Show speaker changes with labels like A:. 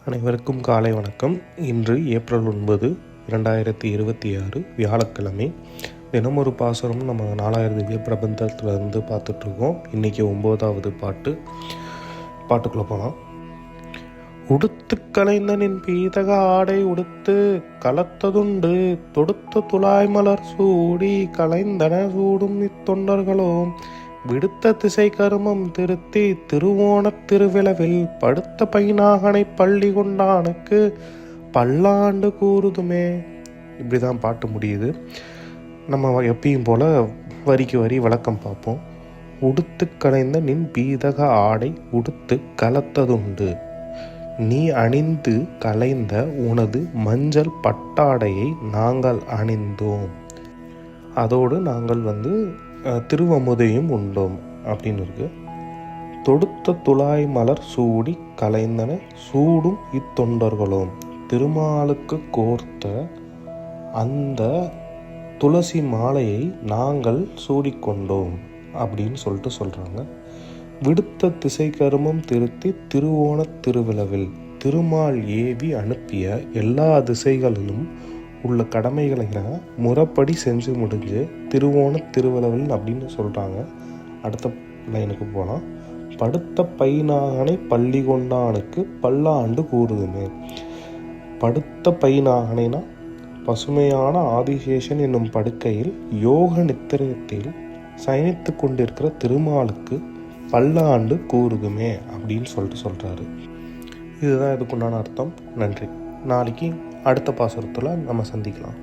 A: அனைவருக்கும் காலை வணக்கம். இன்று ஏப்ரல் 9, 2026 வியாழக்கிழமை. தினமொரு பாசுரம் நம்ம 4000 திவ்ய பிரபந்தத்தில் இருந்து பார்த்துட்ருக்கோம். இன்றைக்கி 9வது பாட்டுக்குள்ளே போகலாம். உடுத்து கலைந்தனின் பீதக ஆடை உடுத்து கலத்ததுண்டு தொடுத்த துளாய் மலர் சூடி கலைந்தன சூடும் இத்தொண்டர்களோ விடுத்த திசை கருமம் திருத்தி திருவோணத் திருவிழவில் படுத்த பைனாகனை பள்ளி கொண்டானுக்கு பல்லாண்டு கூறுதுமே. இப்படிதான் பாட்டு முடியுது. நம்ம எப்பயும் போல வரிக்கு வரி விளக்கம் பார்ப்போம். உடுத்து கலைந்த நின் பீதக ஆடை உடுத்து கலத்ததுண்டு. நீ அணிந்து கலைந்த உனது மஞ்சள் பட்டாடையை நாங்கள் அணிந்தோம், அதோடு நாங்கள் திருவமுதையும் உண்டோம் அப்படின்னு இருக்கு. தொடுத்த துளாய் மலர் சூடி கலைந்தன சூடும் இத்தொண்டர்களும். திருமாலுக்கு கோர்த்த அந்த துளசி மாலையை நாங்கள் சூடிக்கொண்டோம் அப்படின்னு சொல்கிறாங்க. விடுத்த திசை கருமம் திருத்தி திருவோணத் திருவிழவில் திருமால் ஏவி அனுப்பிய எல்லா திசைகளிலும் உள்ள கடமைகளை முறைப்படி செஞ்சு முடிஞ்சு திருவோணத் திருவிழவில் அப்படின்னு சொல்கிறாங்க. அடுத்த லைனுக்கு போனால், படுத்த பைனாகனை பள்ளி கொண்டானுக்கு பல்லாண்டு கூறுதுமே. படுத்த பைனாகனைனா பசுமையான ஆதிசேஷன் என்னும் படுக்கையில் யோக நித்திரத்தில் சயனித்து கொண்டிருக்கிற திருமாலுக்கு பல்லாண்டு கூறுதுமே அப்படின்னு சொல்கிறாரு. இதுதான் இதுக்குண்டான அர்த்தம். நன்றி. நாளைக்கு அடுத்த பாசுரத்தில் நம்ம சந்திக்கலாம்.